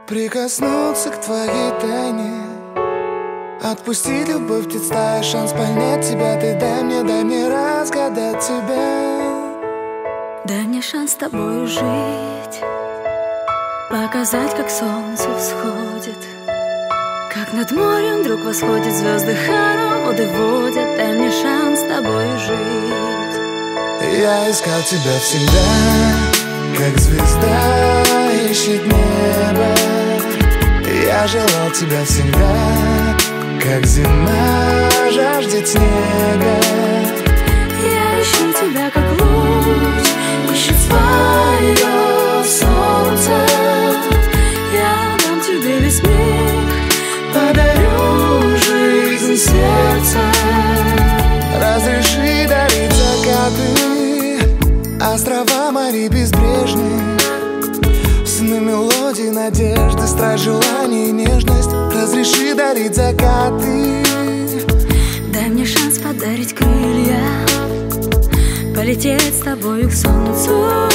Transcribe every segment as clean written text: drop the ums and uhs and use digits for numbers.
Прикоснуться к твоей тайне, отпустить любовь, птиц стая, шанс понять тебя. Ты дай мне разгадать тебя. Дай мне шанс с тобою жить, показать, как солнце всходит, как над морем вдруг восходит, звезды хороводы водят. Дай мне шанс с тобою жить. Я искал тебя всегда, как звезда ищет небо. Я желал тебя всегда, как зима жаждет снега. Я ищу тебя, как луч ищет свое солнце. Я дам тебе весь мир, подарю жизнь сердца. Разреши дарить закаты, острова, моря безбрежные, сны, мелодии, надежды, страсть, желание и нежность. Разреши дарить закаты. Дай мне шанс подарить крылья, полететь с тобою к солнцу,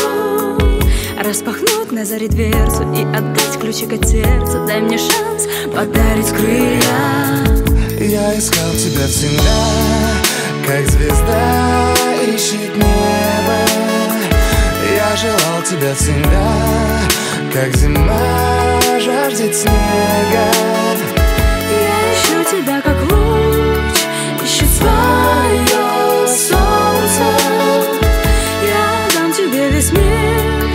распахнуть на заре дверцу и отдать ключик от сердца. Дай мне шанс подарить крылья. Я искал тебя всегда, как звезда ищет небо. Я желал тебя всегда, как зима жаждет снега. Я ищу тебя, как луч ищет свое солнце. Я дам тебе весь мир,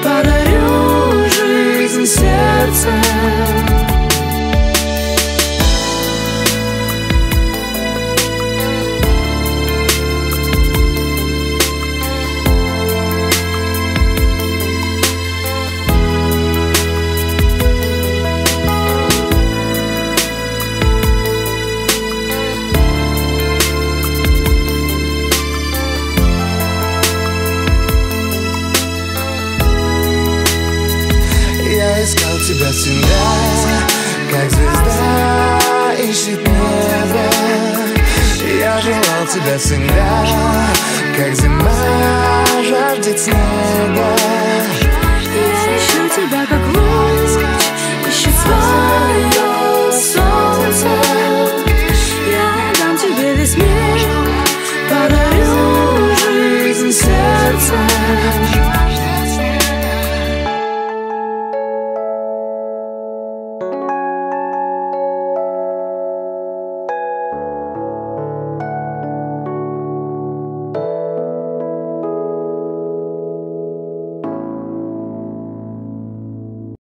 подарю жизнь сердца. Я искал тебя всегда, как звезда ищет небо. Я желал тебя всегда, как зима жаждет снега.